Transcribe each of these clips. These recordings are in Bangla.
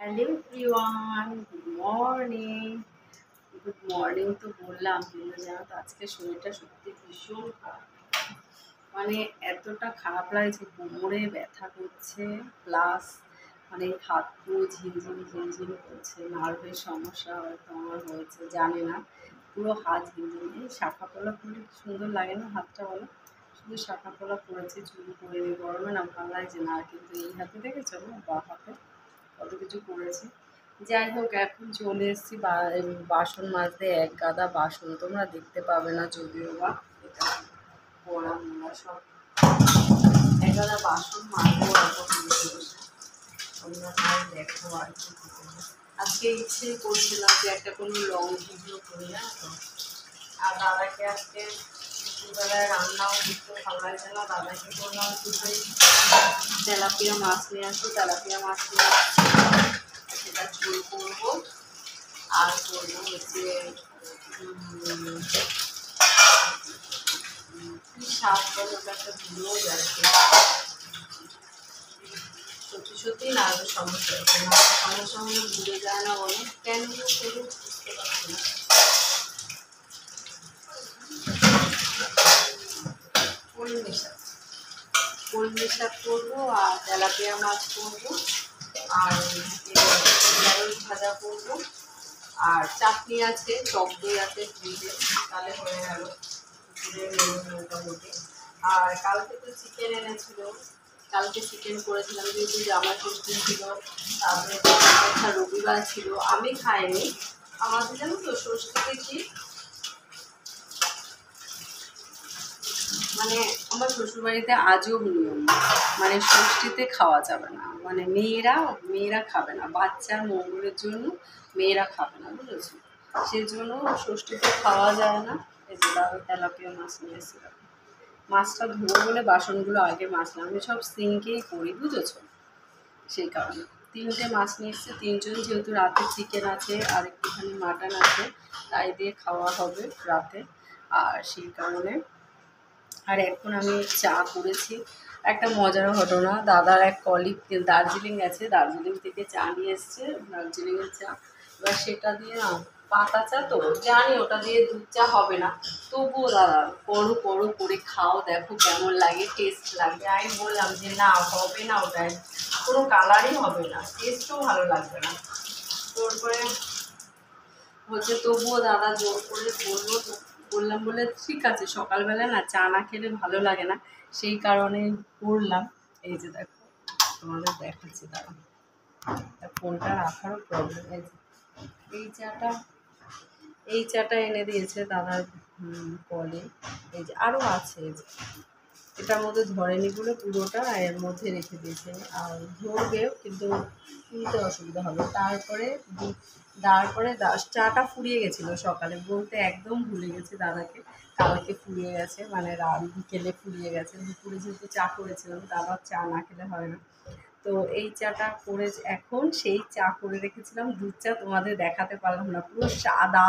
Hello everyone, good morning. Good morning তো বললাম, কিন্তু জানো তো আজকে শরীরটা সত্যি ভীষণ খারাপ। মানে এতটা খারাপ লাগছে, কোমরে ব্যথা করছে, প্লাস মানে হাত পুরো ঝিমঝিম ঝিমঝিম করছে। নার্ভের সমস্যা হয়তো আমার হয়েছে, জানি না। পুরো হাত ঝিমঝিম, এই শাখা পলা করলে কি সুন্দর লাগে না হাতটা, বলো? শুধু শাখা পলা করেছি, চুল করে গরমে না ভালো লাগছে না। কিন্তু এই হাতে দেখেছো না, বা হাতে কত কিছু করেছি। যাই হোক, এখন চলে এসেছি বাসন মাজতে। এক গাদা বাসন, তোমরা দেখতে পাবে না যদিও বা, এটা পড়া মোড়া সব এক গাদা বাসন মাজবো এখন বসে বসে। তোমরা তাই দেখো আর কি করবো। আজকে ইচ্ছে করছে না যে একটা কোনো লং ভিডিও করি, না তো। আর দাদাকে আজকে দুপুরবেলায় রান্নাও করতে ভালো লাগছে না। দাদাকে বললাম দুপুরে তেলাপিয়া মাছ নিয়ে আসবো, তেলাপিয়া মাছ নিয়ে আসবো, সেটা ঝোল করবো। আর করবো হচ্ছে কি শাক বলে, ওটা একটা ভুলেও যাচ্ছে। সত্যি সত্যি না, আরো সমস্যা হচ্ছে না। সমস্যা হলে ভুলে যায় না, বলে কেন করবো বুঝতে পারছি না। কলমি শাক করবো, আর তেলাপিয়া মাছ করবো, আর ঢেঁড়স ভাজা করবো, আর চাটনি আছে, টক দই আছে ফ্রিজে, তাহলে হয়ে গেল দুপুরের মেনু মোটামুটি। আর কালকে তো চিকেন এনেছিল, কালকে চিকেন করেছিলাম, যেহেতু জামাই ষষ্ঠী ছিল, তারপরে একটা রবিবার ছিল। আমি খাইনি, আমাদের জানো তো ষষ্ঠীতে কি, মানে আমার শ্বশুরবাড়িতে আজব নিয়ম, মানে ষষ্ঠীতে খাওয়া যাবে না, মানে মেয়েরা খাবে না, বাচ্চার মঙ্গলের জন্য মেয়েরা খাবে না, বুঝেছো? সেজন্য ষষ্ঠীতে খাওয়া যায় না। এই যে দাদা তেলাপিয়া মাছ নিয়ে এসেছিলাম, মাছটা ধোবো বলে বাসনগুলো আগে মাজলাম। আমি সব সিঙ্কেই করি, বুঝেছো? সেই কারণে তিনটে মাছ নিয়ে এসছে, তিনজন যেহেতু, রাতে চিকেন আছে আর একটুখানি মাটন আছে, তাই দিয়ে খাওয়া হবে রাতে। আর সেই কারণে, আর এখন আমি চা করেছি। একটা মজার ঘটনা, দাদার এক কলিগ দার্জিলিং গেছে, দার্জিলিং থেকে চা নিয়ে এসছে, দার্জিলিংয়ের চা। এবার সেটা দিয়ে না, পাতা চা তো জানি ওটা দিয়ে দুধ চা হবে না, তবুও দাদা করো করো করে খাও, দেখো কেমন লাগে, টেস্ট লাগবে। আমি বললাম যে না, হবে না, ওটায় কোনো কালারই হবে না, টেস্টও ভালো লাগবে না। তারপরে হচ্ছে, তবুও দাদা জোর করে বললো, তো বললাম বলে ঠিক আছে, সকালবেলা না চা না খেলে ভালো লাগে না, সেই কারণে করলাম। এই যে দেখো, তোমাদের দেখাচ্ছি, দাঁড়া, ফোনটা রাখারও প্রবলেম। এই চাটা এই চাটা এনে দিয়েছে দাদার কলে। এই যে আরও আছে, এই যে এটার মধ্যে ধরেনি বলে পুরোটা এর মধ্যে রেখে দিয়েছে, আর ধরবেও কিন্তু তুলতে অসুবিধা হবে। তারপরে চাটা ফুরিয়ে গেছিলো সকালে, বলতে একদম ভুলে গেছি দাদাকে, কালকে ফুরিয়ে গেছে, মানে বিকেলে ফুরিয়ে গেছে। দুপুরে যেহেতু চা করেছিলাম, দাদার চা না খেলে হয় না, তো এই চাটা করে এখন সেই চা করে রেখেছিলাম, দুধ চা তোমাদের দেখাতে পারলাম না, পুরো সাদা।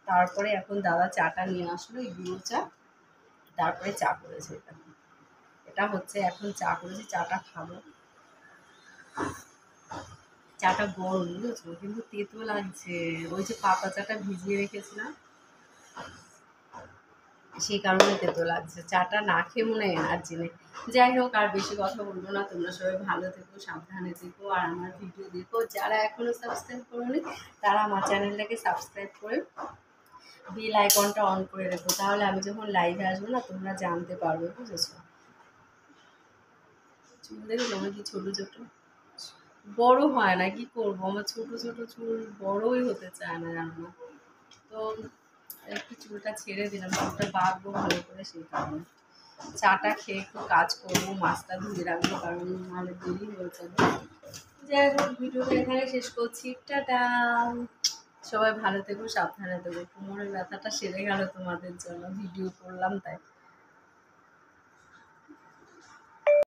তারপরে এখন দাদা চাটা নিয়ে আসলো, এই গুঁড়ো চা, তারপরে চা করেছে। এটা হচ্ছে এখন চা করেছি, চাটা খাবো। চাটা গরম, বুঝেছো, কিন্তু তেতো লাগছে। ওই যে পাতা চাটা ভিজিয়ে রেখেছিলাম, সেই কারণে তেতো লাগছে। চাটা না খেয়ে মনে হয় এনার্জি নেই। যাই হোক, আর বেশি কথা বলবো না। তোমরা সবাই ভালো থেকো, সাবধানে থেকো, আর আমার ভিডিও দেখো। যারা এখনো সাবস্ক্রাইব করোনি, তারা আমার চ্যানেলটাকে সাবস্ক্রাইব করে বেল আইকনটা অন করে রেখো, তাহলে আমি যখন লাইভে আসবো না, তোমরা জানতে পারবে, বুঝেছো? চুল দেখেছো আমার কি ছোটো ছোটো, বড় হয় না, কি করবো, আমার ছোট ছোট চুল বড়ই হতে চায় না, জানো না। তো একটু চুলটা ছেড়ে দিলাম, চুলটা বাঁধবো ভালো করে, সেই কারণে। চাটা খেয়ে একটু কাজ করবো, মাছটা ধুয়ে রাখবো, কারণ নাহলে দেরি হয়ে যাবে। যাই হোক, ভিডিওটা এখানে শেষ করছি, টাটা। সবাই ভালো থেকো, সাবধানে থেকো। কোমরের ব্যথাটা সেরে গেল তোমাদের জন্য, ভিডিও করলাম তাই।